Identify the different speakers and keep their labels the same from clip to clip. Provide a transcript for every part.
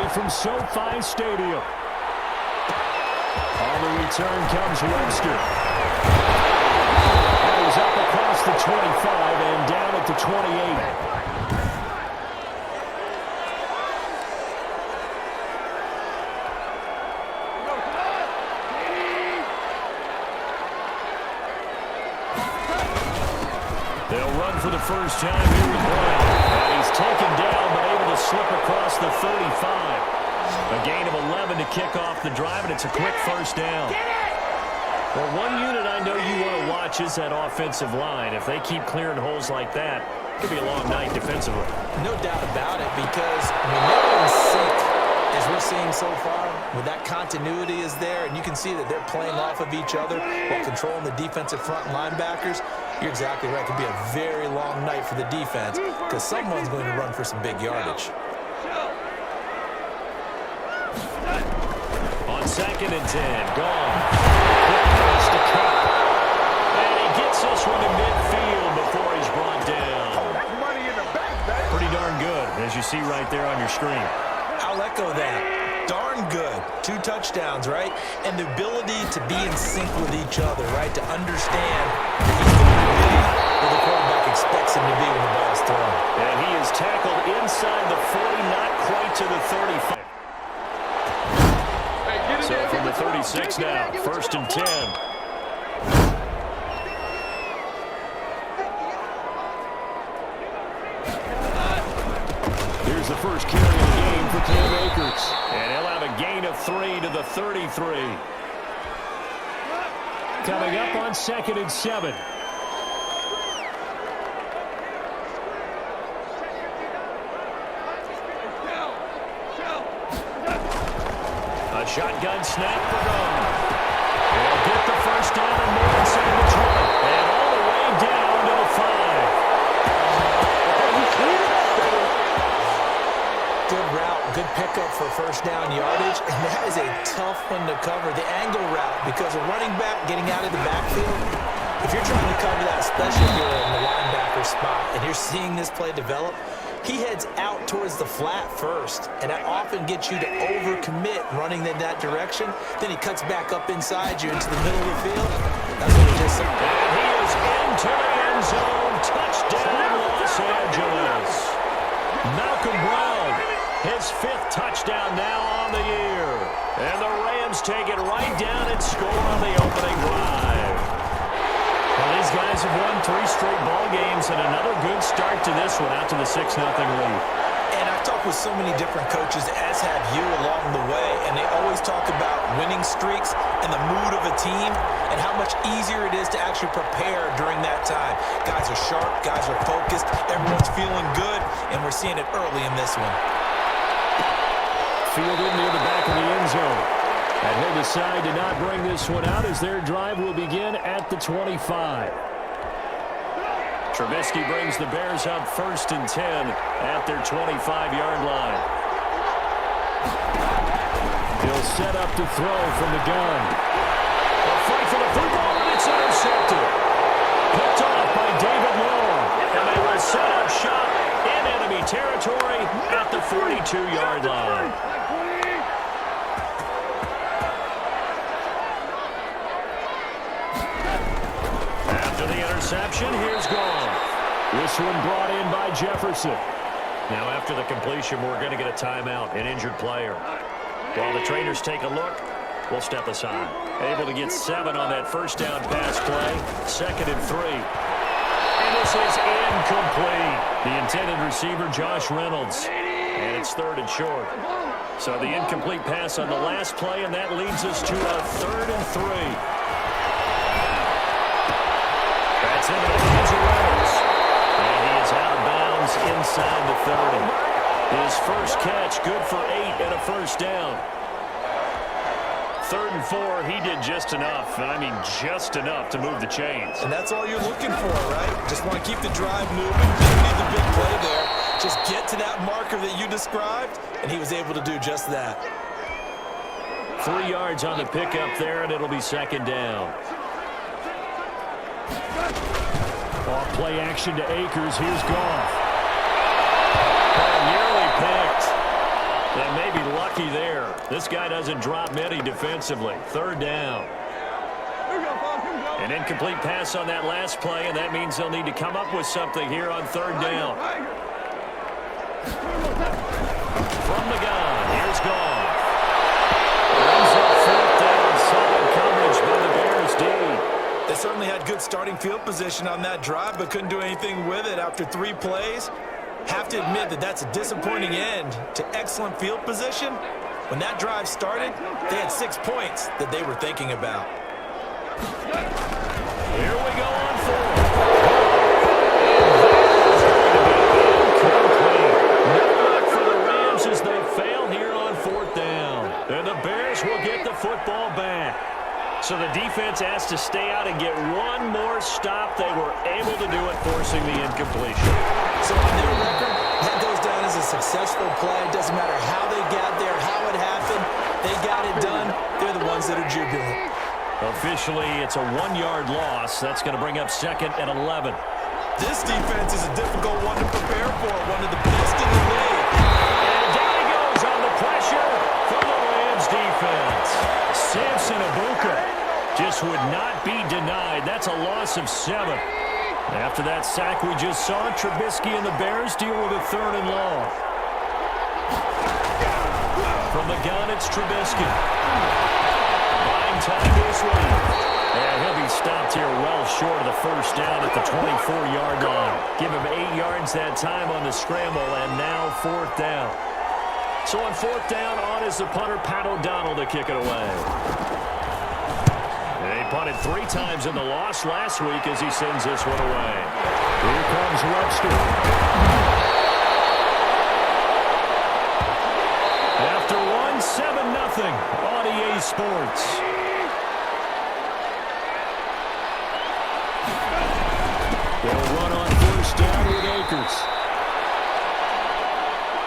Speaker 1: live from SoFi Stadium. On the return comes Webster. He's up across the 25 and down at the 28. They'll run for the first time here with Brown. And he's taken down but able to slip across the 35. A gain of 11 to kick off the drive, and it's a quick first down. Well, one unit I know you want to watch is that offensive line. If they keep clearing holes like that, it could be a long night defensively.
Speaker 2: No doubt about it, because when they're in sync, as we're seeing so far, when that continuity is there, and you can see that they're playing off of each other while controlling the defensive front linebackers, you're exactly right. It could be a very long night for the defense because someone's going to run for some big yardage.
Speaker 1: On 2nd and 10, gone. Quick pass to Cup. And he gets this one to midfield before he's brought down. Pretty darn good, as you see right there on your screen.
Speaker 2: I'll echo that. Darn good. 2 touchdowns, right? And the ability to be in sync with each other, right? To understand that he's going to be where the quarterback expects him to be when the ball's thrown.
Speaker 1: And he is tackled inside the 40, not quite to the 35. So from the 36 now, 1st and 10. Here's the first carry of the game for Cam Akers. And he'll have a gain of 3 to the 33. Coming up on 2nd and 7. A shotgun snap for Gone. They'll get the first down and more inside the 20. And all the way down to the 5.
Speaker 2: Good route, good pickup for first down yardage, and that is a tough one to cover. The angle route, because a running back getting out of the backfield, if you're trying to cover that, especially if you're in the linebacker spot, and you're seeing this play develop, he heads out towards the flat first, and that often gets you to overcommit running in that direction. Then he cuts back up inside you into the middle of the field. That's what he just said.
Speaker 1: And he is into the end zone. Touchdown, Los Angeles. Malcolm Brown, his 5th touchdown now on the year. And the Rams take it right down and score on the opening drive. Well, these guys have won 3 straight ball games, and another good start to this one out to the 6-0 lead.
Speaker 2: And I've talked with so many different coaches, as have you along the way, and they always talk about winning streaks and the mood of a team and how much easier it is to actually prepare during that time. Guys are sharp, guys are focused, everyone's feeling good, and we're seeing it early in this one.
Speaker 1: Fielded near the back of the end zone. And he'll decide to not bring this one out as their drive will begin at the 25. Trubisky brings the Bears up 1st and 10 at their 25-yard line. He'll set up to throw from the gun. A fight for the football, and it's intercepted. Picked off by David Long. And they will set up shop in enemy territory at the 42-yard line. Interception, here's Gone. This one brought in by Jefferson. Now after the completion, we're going to get a timeout, an injured player. While the trainers take a look, we'll step aside. Able to get 7 on that first down pass play. 2nd and 3. And this is incomplete. The intended receiver, Josh Reynolds. And it's 3rd and short. So the incomplete pass on the last play, and that leads us to a 3rd and 3. That's into the hands of Reynolds. And he is out of bounds inside the 30. His first catch, good for 8 and a first down. 3rd and 4, he did just enough. And I mean just enough to move the chains.
Speaker 2: And that's all you're looking for, right? Just want to keep the drive moving. Didn't need the big play there. Just get to that marker that you described, and he was able to do just that.
Speaker 1: 3 yards on the pickup there, and it'll be 2nd down. Off play action to Akers. Here's Goff. Oh, nearly picked. And maybe lucky there. This guy doesn't drop many defensively. Third down. An incomplete pass on that last play, and that means they'll need to come up with something here on third down. From the gun, here's Goff. Brings up fourth down, solid coverage by the Bears D.
Speaker 2: They certainly had good starting field position on that drive, but couldn't do anything with it after 3 plays. Have to admit that that's a disappointing end to excellent field position. When that drive started, they had 6 points that they were thinking about.
Speaker 1: Here we go on fourth. No luck for the Rams as they fail here on fourth down. And the Bears will get the football back. So the defense has to stay out and get one more stop. They were able to do it, forcing the incompletion.
Speaker 2: So on their record, that goes down as a successful play. It doesn't matter how they got there, how it happened. They got it done. They're the ones that are jubilant.
Speaker 1: Officially, it's a 1-yard loss. That's going to bring up second and 11.
Speaker 2: This defense is a difficult one to prepare for, one of the best in the league.
Speaker 1: And down he goes on the pressure from the Rams defense. Samson Abuka just would not be denied. That's a loss of 7. After that sack we just saw, Trubisky and the Bears deal with a third and long. From the gun, it's Trubisky. Buying time this way. And he'll be stopped here well short of the first down at the 24-yard line. Give him 8 yards that time on the scramble, and now fourth down. So on fourth down, on is the punter, Pat O'Donnell, to kick it away. They punted 3 times in the loss last week as he sends this one away. Here comes Webster. After 1, 7-0 on EA Sports. They'll run on first down with Akers.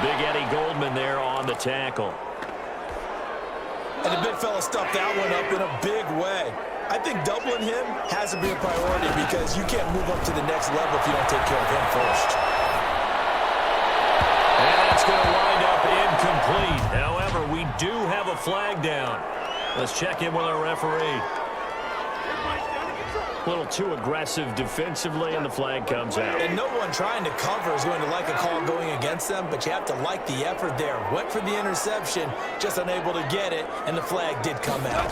Speaker 1: Big Eddie Goldman there on the tackle.
Speaker 2: And the big fella stuffed that one up in a big way. I think doubling him has to be a priority because you can't move up to the next level if you don't take care of him first.
Speaker 1: And that's going to wind up incomplete. However, we do have a flag down. Let's check in with our referee. A little too aggressive defensively, and the flag comes out.
Speaker 2: And no one trying to cover is going to like a call going against them, but you have to like the effort there. Went for the interception, just unable to get it, and the flag did come out.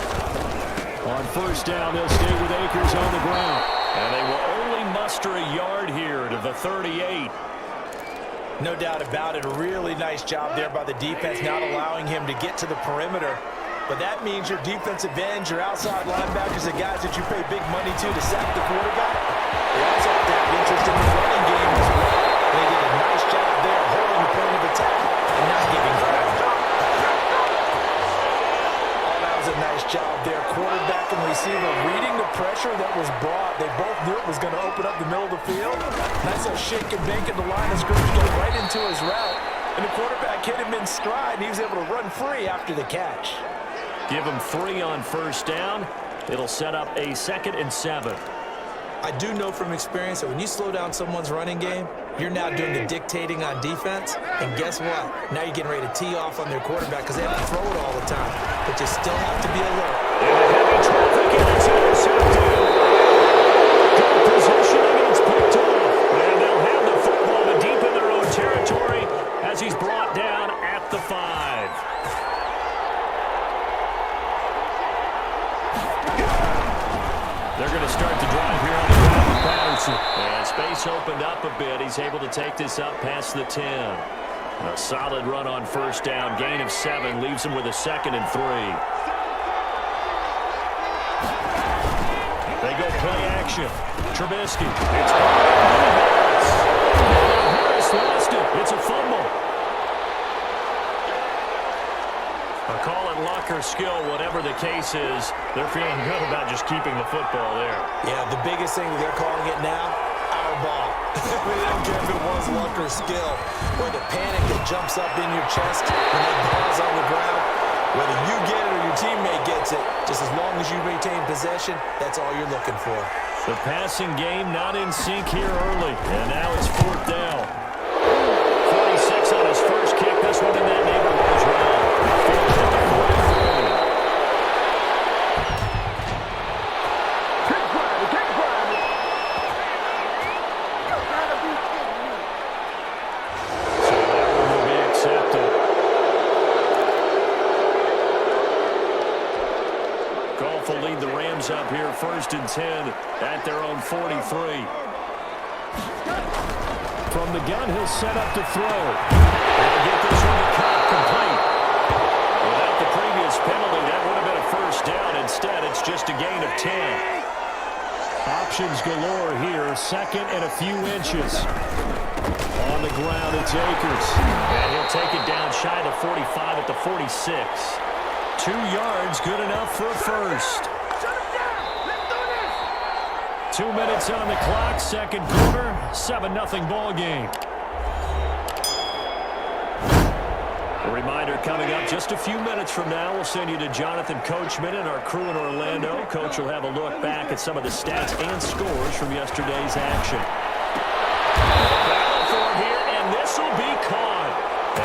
Speaker 1: On first down, they'll stay with Akers on the ground. And they will only muster a yard here to the 38.
Speaker 2: No doubt about it. A really nice job there by the defense, not allowing him to get to the perimeter. But that means your defensive ends, your outside linebackers, the guys that you pay big money to sack the quarterback, they also have to have interest in the running game as well. They did a nice job there holding the point of attack and not giving ground. Oh, that was a nice job there. Quarterback and receiver reading the pressure that was brought. They both knew it was going to open up the middle of the field. Nice little shake and bake in the line of scrimmage, go right into his route. And the quarterback hit him in stride, and he was able to run free after the catch.
Speaker 1: Give him 3 on first down. It'll set up a 2nd and 7.
Speaker 2: I do know from experience that when you slow down someone's running game, you're now doing the dictating on defense. And guess what? Now you're getting ready to tee off on their quarterback because they have to throw it all the time. But you still have to be alert.
Speaker 1: And a heavy traffic, and it's intercepted. Good positioning, and it's picked off. And they'll have the football but deep in their own territory as he's brought down at the 5. They're going to start the drive here on the ground with Patterson. And space opened up a bit. He's able to take this up past the 10. A solid run on first down. Gain of 7 leaves him with a 2nd and 3. They go play action. Trubisky. It's Harris lost it. It's a fumble. Call it luck or skill, whatever the case is. They're feeling good about just keeping the football there.
Speaker 2: Yeah, the biggest thing that they're calling it now, our ball. We don't care if it was luck or skill, or the panic that jumps up in your chest when that ball's on the ground. Whether you get it or your teammate gets it, just as long as you retain possession, that's all you're looking for.
Speaker 1: The passing game not in sync here early, and now it's fourth down. 46 on his first kick. This one in that neighborhood is right. here, 1st and 10 at their own 43.
Speaker 3: From the gun, he'll set up to throw.
Speaker 1: They'll get this one to cut complete. Without the previous penalty, that would have been a 1st down. Instead, it's just a gain of 10.
Speaker 3: Options galore here. 2nd and a few inches. On the ground, it's Akers.
Speaker 1: And he'll take it down shy of the 45 at the 46. 2 yards, good enough for a 1st. 2 minutes on the clock, 2nd quarter, 7-0 ball game. A reminder coming up just a few minutes from now, we'll send you to Jonathan Coachman and our crew in Orlando. Coach will have a look back at some of the stats and scores from yesterday's action. Battle for it here, and this will be caught.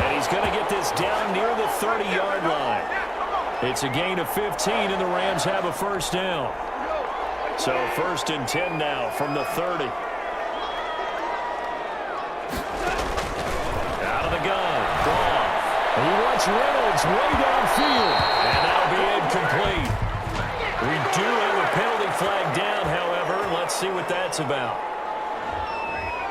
Speaker 1: And he's going to get this down near the 30-yard line. It's a gain of 15, and the Rams have a 1st down. So 1st and 10 now from the 30. Out of the gun. Goff.
Speaker 3: He wants Reynolds way downfield.
Speaker 1: And that'll be incomplete. We do have a penalty flag down, however. Let's see what that's about.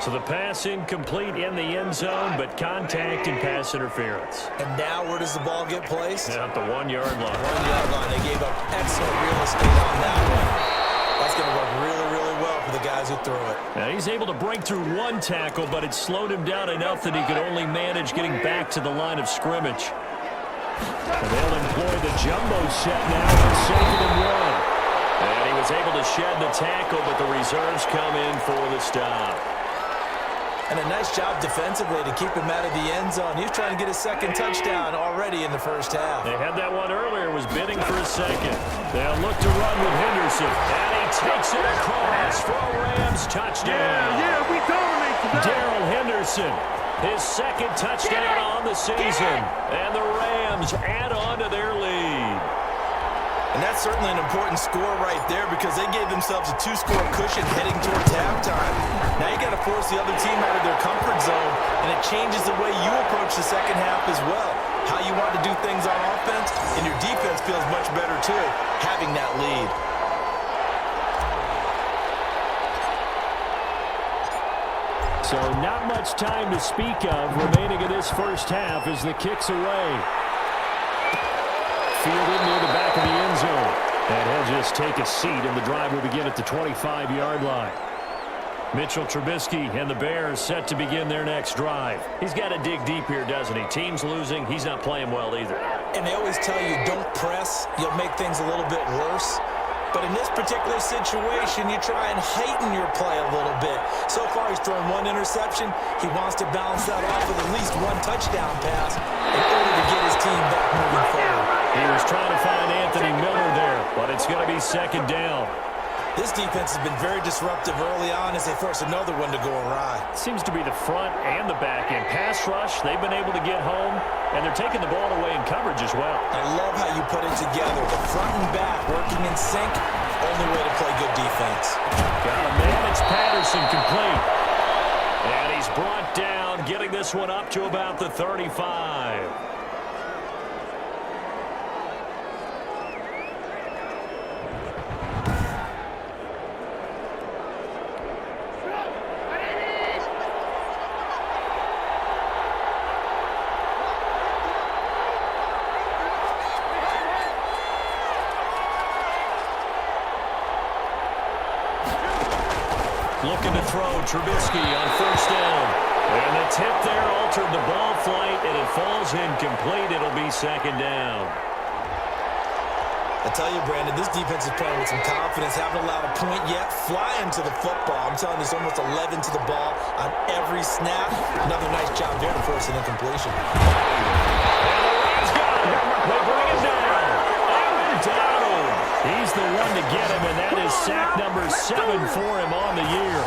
Speaker 1: So the pass incomplete in the end zone, but contact and pass interference.
Speaker 2: And now where does the ball get placed?
Speaker 1: At the 1-yard line.
Speaker 2: 1-yard line. They gave up excellent real estate on that one. That's going to work really, really well for the guys who throw it.
Speaker 1: Now he's able to break through 1 tackle, but it slowed him down enough that he could only manage getting back to the line of scrimmage.
Speaker 3: And they'll employ the jumbo set now on 2nd and 1.
Speaker 1: And he was able to shed the tackle, but the reserves come in for the stop.
Speaker 2: And a nice job defensively to keep him out of the end zone. He was trying to get his 2nd touchdown already in the 1st half.
Speaker 1: They had that one earlier, was bidding for a 2nd. They'll look to run with Henderson. And he takes it across for a Rams touchdown.
Speaker 4: Yeah, we dominate today.
Speaker 1: Darrell Henderson, his 2nd touchdown on the season. And the Rams add on to their lead.
Speaker 2: And that's certainly an important score right there because they gave themselves a 2-score cushion heading towards halftime. Now you got to force the other team out of their comfort zone, and it changes the way you approach the 2nd half as well. How you want to do things on offense, and your defense feels much better too, having that lead.
Speaker 3: So not much time to speak of remaining in this 1st half as the kick's away. Fielded near the back of the end zone. And he'll just take a seat, and the drive will begin at the 25-yard line. Mitchell Trubisky and the Bears set to begin their next drive.
Speaker 1: He's got to dig deep here, doesn't he? Team's losing. He's not playing well either.
Speaker 2: And they always tell you don't press. You'll make things a little bit worse. But in this particular situation, you try and heighten your play a little bit. So far, he's thrown 1 interception. He wants to balance that off with at least 1 touchdown pass in order to get his team back moving forward.
Speaker 1: He was trying to find Anthony Miller there, but it's going to be 2nd down.
Speaker 2: This defense has been very disruptive early on as they force another one to go awry.
Speaker 1: Seems to be the front and the back end. Pass rush, they've been able to get home, and they're taking the ball away in coverage as well.
Speaker 2: I love how you put it together. The front and back working in sync, only way to play good defense.
Speaker 1: Got a man, it's Patterson complete. And he's brought down, getting this one up to about the 35. Looking to throw, Trubisky on 1st down. And the tip there altered the ball flight, and it falls incomplete. It'll be 2nd down.
Speaker 2: I tell you, Brandon, this defense is playing with some confidence. Haven't allowed a point yet. Flying to the football. I'm telling you, it's almost 11 to the ball on every snap. Another nice job there to force an incompletion.
Speaker 1: And the Rams got him. They bring it down. Aaron Donald. He's the one to get him, and that is sack number 7 for him on the year.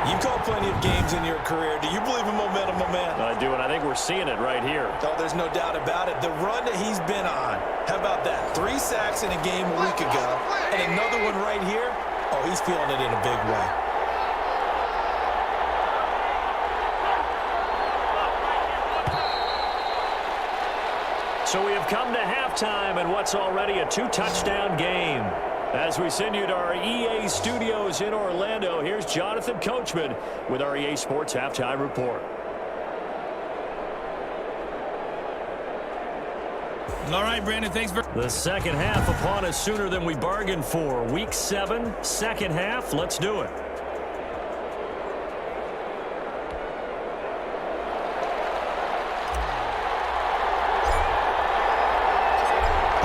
Speaker 2: You've called plenty of games in your career. Do you believe in momentum, my man?
Speaker 1: I do, and I think we're seeing it right here.
Speaker 2: Oh, there's no doubt about it. The run that he's been on. How about that? 3 sacks in a game a week ago, and another one right here. Oh, he's feeling it in a big way.
Speaker 1: So we have come to halftime in what's already a 2-touchdown game.
Speaker 3: As we send you to our EA studios in Orlando, here's Jonathan Coachman with our EA Sports Halftime Report.
Speaker 4: All right, Brandon, thanks for...
Speaker 3: The second half upon us sooner than we bargained for. Week 7, second half. Let's do it.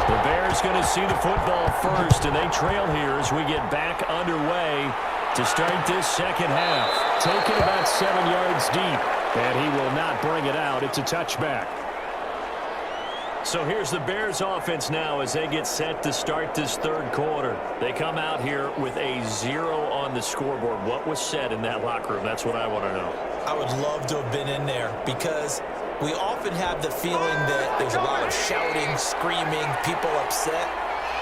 Speaker 3: The Bears going to see the football first, and they trail here as we get back underway to start this second half. Taken about 7 yards deep, and he will not bring it out. It's a touchback. So here's the Bears offense now as they get set to start this third quarter. They come out here with a 0 on the scoreboard. What was said in that locker room? That's what I want to know.
Speaker 2: I would love to have been in there because we often have the feeling that there's a lot of shouting, screaming, people upset.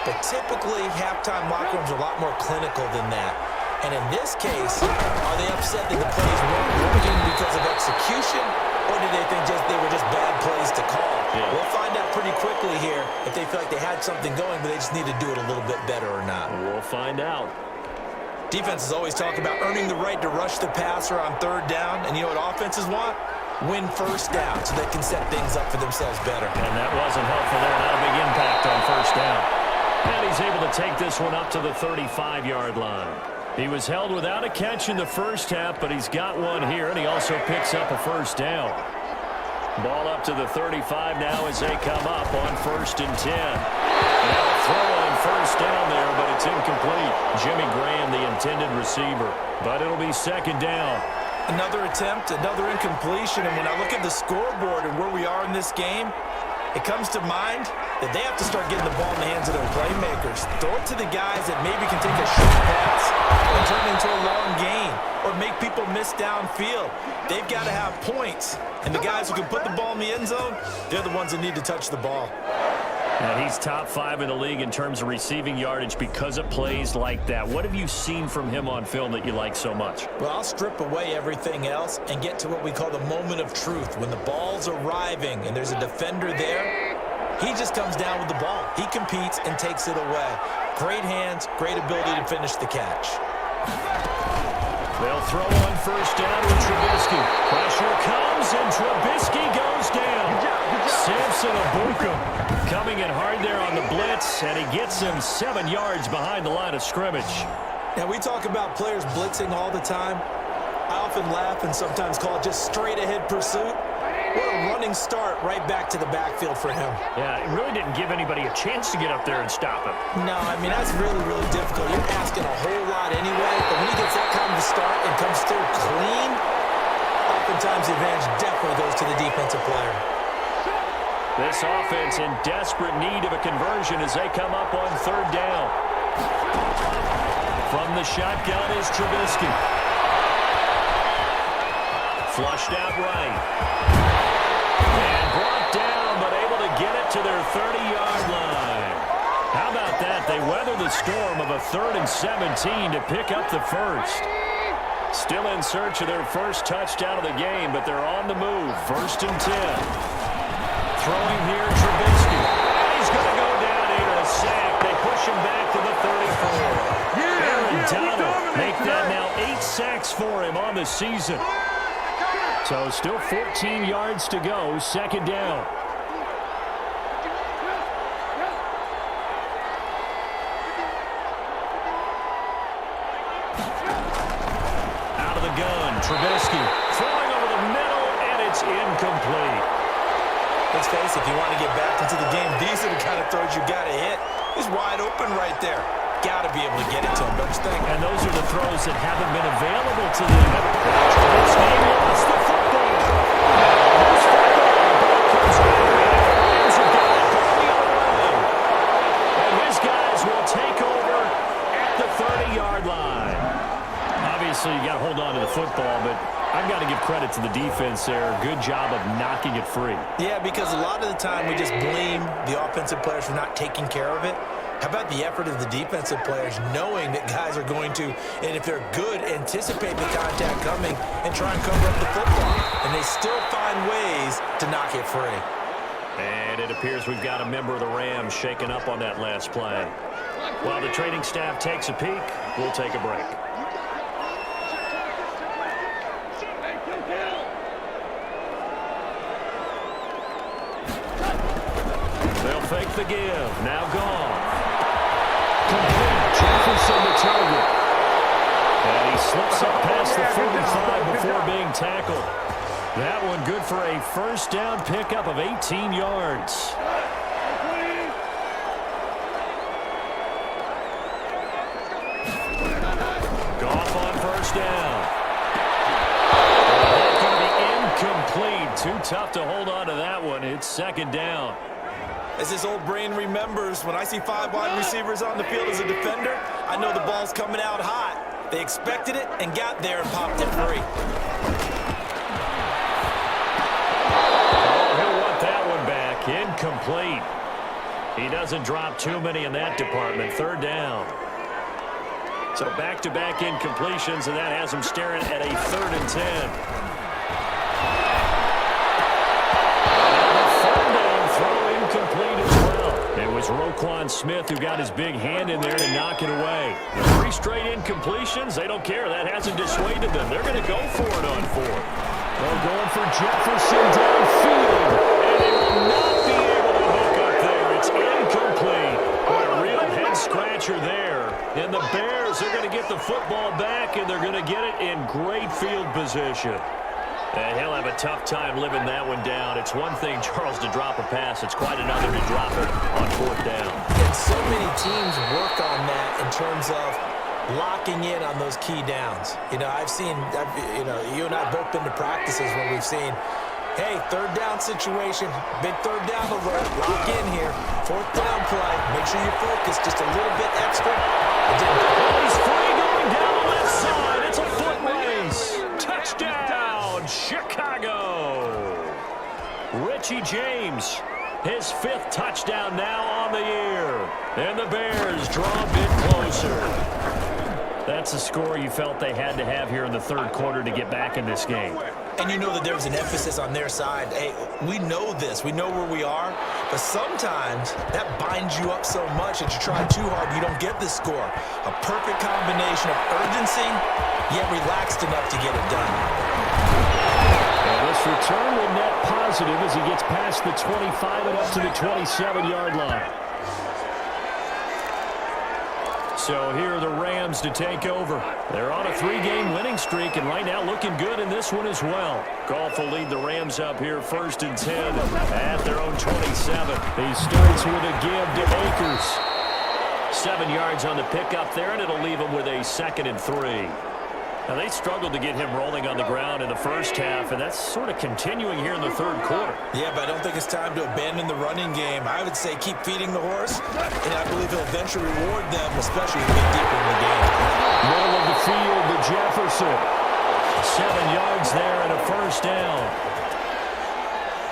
Speaker 2: But typically, halftime locker rooms are a lot more clinical than that. And in this case, are they upset that the plays weren't working because of execution? Or did they think they were just bad plays to call?
Speaker 3: Yeah.
Speaker 2: We'll find out pretty quickly here if they feel like they had something going, but they just need to do it a little bit better or not.
Speaker 3: We'll find out.
Speaker 2: Defenses always talk about earning the right to rush the passer on third down. And you know what offenses want? Win first down so they can set things up for themselves better.
Speaker 3: And that wasn't helpful there. Not a big impact on first down. And he's able to take this one up to the 35-yard line. He was held without a catch in the first half, but he's got one here, and he also picks up a first down. Ball up to the 35 now as they come up on 1st and 10. Now a throw on first down there, but it's incomplete. Jimmy Graham, the intended receiver. But it'll be second down.
Speaker 2: Another attempt, another incompletion, and when I look at the scoreboard and where we are in this game, it comes to mind that they have to start getting the ball in the hands of their playmakers. Throw it to the guys that maybe can take a short pass and turn it into a long gain or make people miss downfield. They've got to have points, and the guys who can put the ball in the end zone, they're the ones that need to touch the ball.
Speaker 3: And he's top 5 in the league in terms of receiving yardage because of plays like that. What have you seen from him on film that you like so much?
Speaker 2: Well, I'll strip away everything else and get to what we call the moment of truth. When the ball's arriving and there's a defender there, he just comes down with the ball. He competes and takes it away. Great hands, great ability to finish the catch.
Speaker 3: They'll throw on first down with Trubisky. Pressure comes, and Trubisky goes down. Samson Abuka coming in hard there on the blitz, and he gets him 7 yards behind the line of scrimmage.
Speaker 2: Now, we talk about players blitzing all the time. I often laugh and sometimes call it just straight-ahead pursuit. What a running start right back to the backfield for him.
Speaker 3: Yeah, it really didn't give anybody a chance to get up there and stop him.
Speaker 2: No, I mean, that's really, really difficult. You're asking a whole lot anyway, but when he gets that kind of a start and comes through clean, oftentimes the advantage definitely goes to the defensive player.
Speaker 3: This offense in desperate need of a conversion as they come up on third down. From the shotgun is Trubisky. Flushed out right. And brought down, but able to get it to their 30-yard line. How about that? They weather the storm of a 3rd and 17 to pick up the first. Still in search of their first touchdown of the game, but they're on the move. 1st and 10. Throwing here, Trubisky. He's going to go down here in a sack. They push him back to the 34. Aaron Donald make that now 8 sacks for him on the season. So still 14 yards to go, second down. Out of the gun, Trubisky throwing over the middle, and it's incomplete.
Speaker 2: Let's face it, if you want to get back into the game, these are the kind of throws you got to hit. He's wide open right there. Got to be able to get it to him, don't you think?
Speaker 3: And those are the throws that haven't been available to them. Trubisky lost the football. Loose football. Comes out. Lions have got it going the other way. And his guys will take over at the 30-yard line. Obviously, you got to hold on to the football, but I've got to give credit to the defense there. Good job of knocking it free.
Speaker 2: Yeah, because a lot of the time we just blame the offensive players for not taking care of it. How about the effort of the defensive players knowing that guys are going to, and if they're good, anticipate the contact coming and try and cover up the football. And they still find ways to knock it free.
Speaker 3: And it appears we've got a member of the Rams shaken up on that last play.
Speaker 1: While the training staff takes a peek, we'll take a break. They'll fake the give. Now gone. Complete. Jefferson the target. And he slips up past the 45 before being tackled. That one good for a first down pickup of 18 yards. Goff on first down. That's going to be incomplete. Too tough to hold on to that one. It's second down.
Speaker 2: As this old brain remembers, when I see 5 wide receivers on the field as a defender, I know the ball's coming out hot. They expected it and got there and popped it free.
Speaker 1: Oh, he'll want that one back. Incomplete. He doesn't drop too many in that department. Third down. So back-to-back incompletions, and that has him staring at a 3rd and 10. Complete as well. It was Roquan Smith who got his big hand in there to knock it away. 3 straight incompletions, they don't care. That hasn't dissuaded them. They're going to go for it on 4th. They're going for Jefferson downfield. And they will not be able to hook up there. It's incomplete. Boy, a real head-scratcher there. And the Bears are going to get the football back, and they're going to get it in great field position. And he'll have a tough time living that one down. It's one thing, Charles, to drop a pass. It's quite another to drop it on 4th down.
Speaker 2: And so many teams work on that in terms of locking in on those key downs. You know, you and I both been to practices where we've seen, hey, 3rd down situation, big 3rd down alert, lock in here. 4th down play, make sure you focus just a little bit extra.
Speaker 1: He's free going down the left side. It's a foot race. Touchdown. Chicago. Richie James, his 5th touchdown now on the year. And the Bears draw a bit closer. That's a score you felt they had to have here in the 3rd quarter to get back in this game.
Speaker 2: And you know that there was an emphasis on their side. Hey, we know this. We know where we are. But sometimes that binds you up so much that you try too hard, you don't get this score. A perfect combination of urgency, yet relaxed enough to get it done.
Speaker 1: And this return will net positive as he gets past the 25 and up to the 27-yard line. So here are the Rams to take over. They're on a 3-game winning streak, and right now looking good in this one as well. Goff will lead the Rams up here 1st and 10 at their own 27. He starts with a give to Akers. 7 yards on the pickup there, and it'll leave him with a 2nd and 3. Now, they struggled to get him rolling on the ground in the first half, and that's sort of continuing here in the 3rd quarter.
Speaker 2: Yeah, but I don't think it's time to abandon the running game. I would say keep feeding the horse, and I believe he'll eventually reward them, especially as we get deeper in the game.
Speaker 1: Middle of the field to Jefferson. 7 yards there and a 1st down.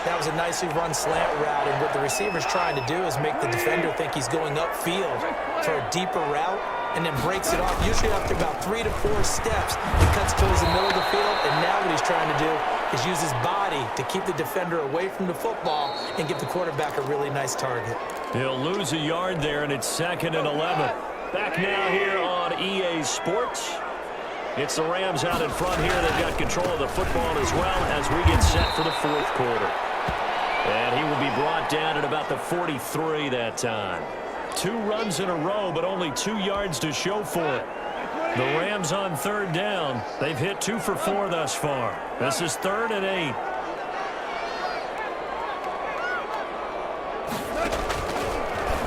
Speaker 2: That was a nicely run slant route, and what the receiver's trying to do is make the defender think he's going upfield for a deeper route, and then breaks it off, usually after about 3 to 4 steps. He cuts towards the middle of the field, and now what he's trying to do is use his body to keep the defender away from the football and give the quarterback a really nice target.
Speaker 1: He'll lose a yard there, and it's 2nd and 11. Back now here on EA Sports. It's the Rams out in front here. They've got control of the football as well as we get set for the 4th quarter. And he will be brought down at about the 43 that time. 2 runs in a row, but only 2 yards to show for it. The Rams on 3rd down. They've hit 2 for 4 thus far. This is 3rd and 8.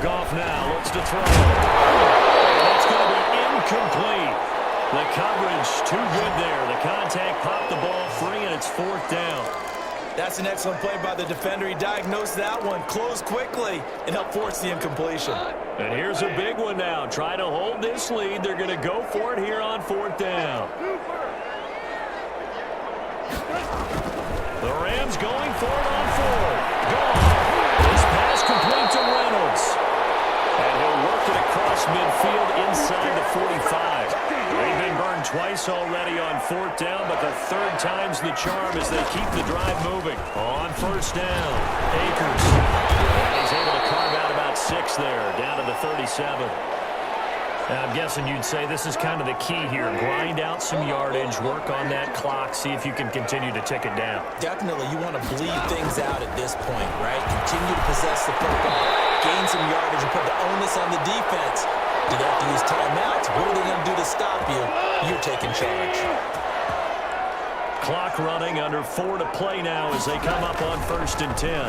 Speaker 1: Goff now looks to throw. And it's going to be incomplete. The coverage too good there. The contact popped the ball free, and it's 4th down.
Speaker 2: That's an excellent play by the defender. He diagnosed that one, closed quickly, and helped force the incompletion.
Speaker 1: And here's a big one now. Try to hold this lead. They're going to go for it here on 4th down. The Rams going for it on 4th. Gone. This pass complete to Reynolds. And he'll work it across midfield inside the 45. They've been burned twice already on 4th down, but the 3rd time's the charm as they keep the drive moving. On 1st down, Akers. And he's able to carve out about 6 there, down to the 37. I'm guessing you'd say this is kind of the key here. Grind out some yardage, work on that clock, see if you can continue to tick it down.
Speaker 2: Definitely, you want to bleed things out at this point, right? Continue to possess the football, gain some yardage, and put the onus on the defense. Do they have to use timeouts? What are they going to do to stop you? You're taking charge.
Speaker 1: Clock running, under 4 to play now as they come up on 1st and 10.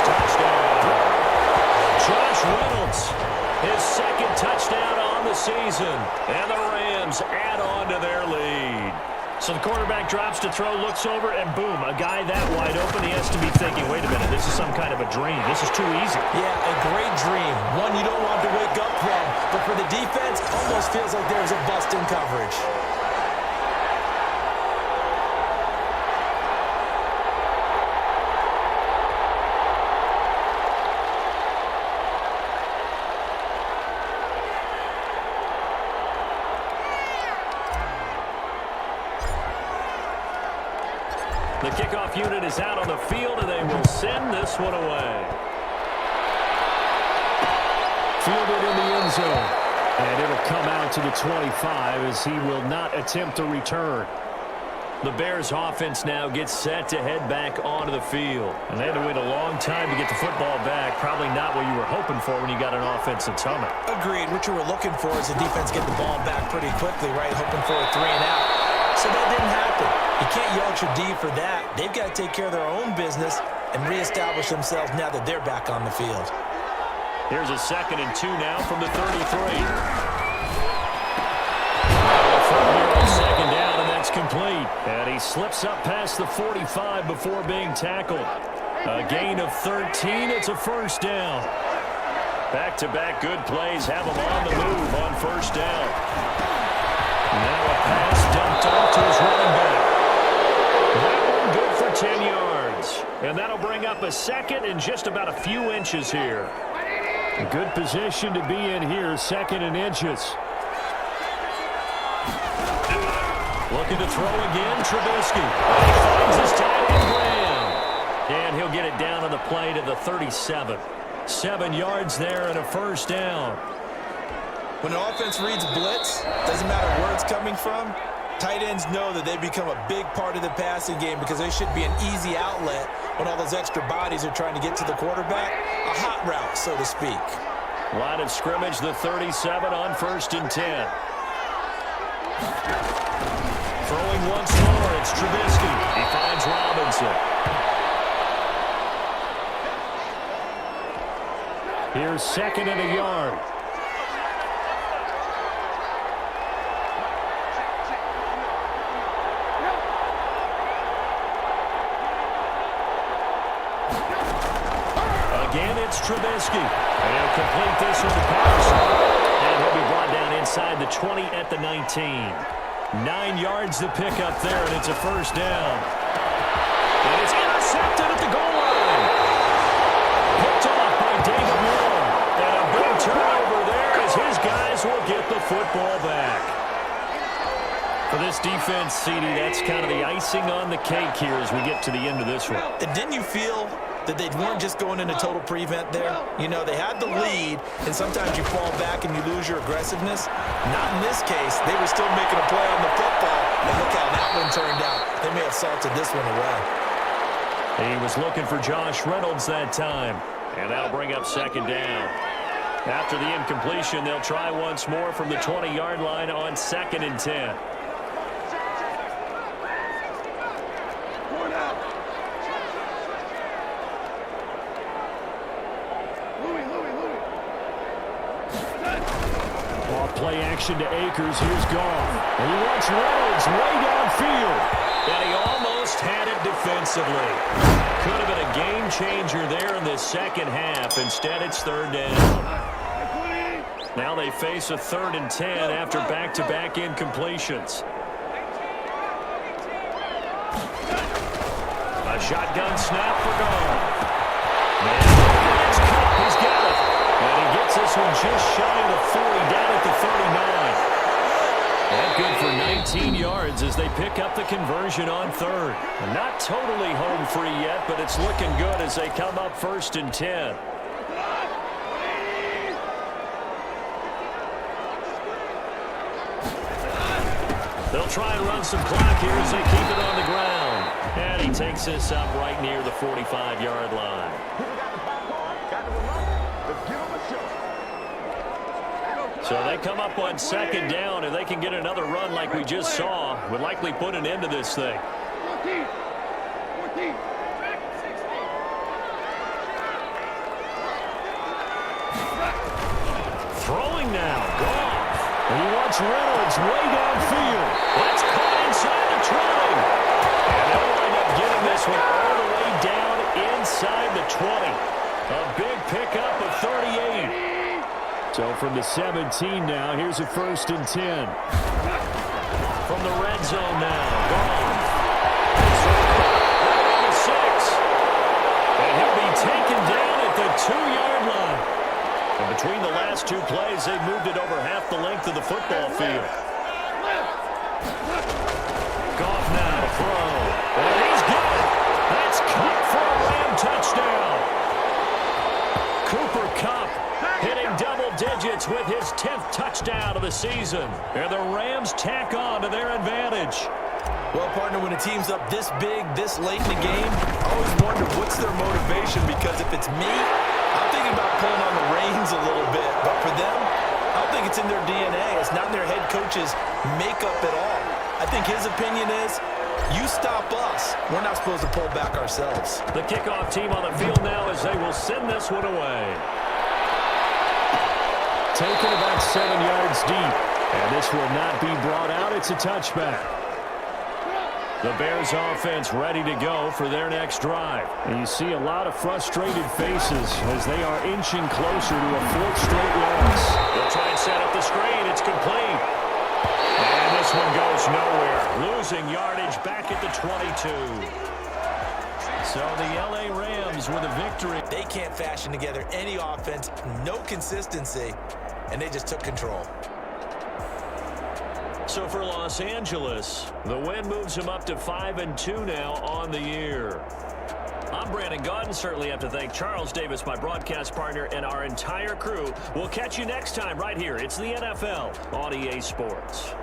Speaker 1: Touchdown. Josh Reynolds, his second touchdown on the season. And the Rams add on to their lead. So the quarterback drops to throw, looks over, and boom, a guy that wide open, he has to be thinking, wait a minute, this is some kind of a dream. This is too easy.
Speaker 2: Yeah, a great dream. One you don't want to wake up from. But for the defense, almost feels like there's a bust in coverage.
Speaker 1: The kickoff unit is out on the field, and they will send this one away.
Speaker 3: Fielded in the end zone. And it'll come out to the 25 as he will not attempt a return.
Speaker 1: The Bears offense now gets set to head back onto the field. And they had to wait a long time to get the football back. Probably not what you were hoping for when you got an offense that's humming.
Speaker 2: Agreed. What you were looking for is the defense get the ball back pretty quickly, right? Hoping for a 3 and out. So that didn't happen. You can't yell at your D for that. They've got to take care of their own business and reestablish themselves now that they're back on the field.
Speaker 1: Here's a 2nd and 2 now from the 33. Second down, and that's complete. And he slips up past the 45 before being tackled. A gain of 13. It's a 1st down. Back-to-back good plays have him on the move on 1st down. Now a pass dumped off to his running back. That one good for 10 yards. And that'll bring up a 2nd and just about a few inches here.
Speaker 3: A good position to be in here, 2nd and inches.
Speaker 1: Looking to throw again, Trubisky. He finds his tight end, Graham. And he'll get it down on the play to the 37. 7 yards there and a 1st down.
Speaker 2: When an offense reads blitz, doesn't matter where it's coming from, tight ends know that they become a big part of the passing game because they should be an easy outlet when all those extra bodies are trying to get to the quarterback. A hot route, so to speak.
Speaker 1: Line of scrimmage, the 37 on 1st and 10. Throwing once more, it's Trubisky. He finds Robinson.
Speaker 3: Here's 2nd and a yard.
Speaker 1: Again, it's Trubisky. And he'll complete this with a pass. And he'll be brought down inside the 20 at the 19. 9 yards to pick up there, and it's a 1st down. And it's intercepted at the goal line. Picked off by David Moore. And a big turnover there as his guys will get the football back. For this defense, CD, that's kind of the icing on the cake here as we get to the end of this one.
Speaker 2: And didn't you feel that they weren't just going into total prevent there? You know, they had the lead, and sometimes you fall back and you lose your aggressiveness. Not in this case. They were still making a play on the football, and look how that one turned out. They may have salted this one away.
Speaker 1: He was looking for Josh Reynolds that time, and that'll bring up 2nd down. After the incompletion, they'll try once more from the 20-yard line on 2nd and 10.
Speaker 3: Play action to Akers. Here's Goff. And he wants Reynolds way downfield.
Speaker 1: And he almost had it defensively. Could have been a game changer there in the 2nd half. Instead, it's 3rd down. Now they face a 3rd and 10 after back-to-back incompletions. A shotgun snap for Goff. And it's Cup. He's got it. And he gets this one just shy of the 40, down at the 39. That good for
Speaker 3: 17 yards as they pick up the conversion on third. Not totally home free yet, but it's looking good as they come up 1st and 10. They'll try and run some clock here as they keep it on the ground. And he takes this up right near the 45-yard line. So they come up on 2nd down, and they can get another run like we just saw. Would likely put an end to this thing. Throwing now. Goff. And he wants Reynolds way downfield. That's caught inside the 20. And they'll wind up getting this one all the way down inside the 20. A big pickup of 38. So from the 17 now, here's a 1st and 10. From the red zone now, Goff. On the 6. And he'll be taken down at the 2-yard line. And between the last 2 plays, they've moved it over half the length of the football field. Goff now to throw. And he's good. That's caught for a Ram touchdown. Cooper Kupp hitting double digits with his 10th touchdown of the season. And the Rams tack on to their advantage.
Speaker 2: Well, partner, when a team's up this big, this late in the game, I always wonder what's their motivation, because if it's me, I'm thinking about pulling on the reins a little bit. But for them, I don't think it's in their DNA. It's not in their head coach's makeup at all. I think his opinion is, you stop us. We're not supposed to pull back ourselves.
Speaker 3: The kickoff team on the field now as they will send this one away.
Speaker 1: Taken about 7 yards deep. And this will not be brought out. It's a touchback.
Speaker 3: The Bears offense ready to go for their next drive.
Speaker 1: And you see a lot of frustrated faces as they are inching closer to a 4th straight loss.
Speaker 3: They'll try and set up the screen. It's complete. And this one goes nowhere. Losing yardage back at the 22. So the L.A. Rams with a victory.
Speaker 2: They can't fashion together any offense, no consistency, and they just took control.
Speaker 3: So for Los Angeles, the win moves them up to 5-2 now on the year. I'm Brandon Gaudin. Certainly have to thank Charles Davis, my broadcast partner, and our entire crew. We'll catch you next time right here. It's the NFL on EA Sports.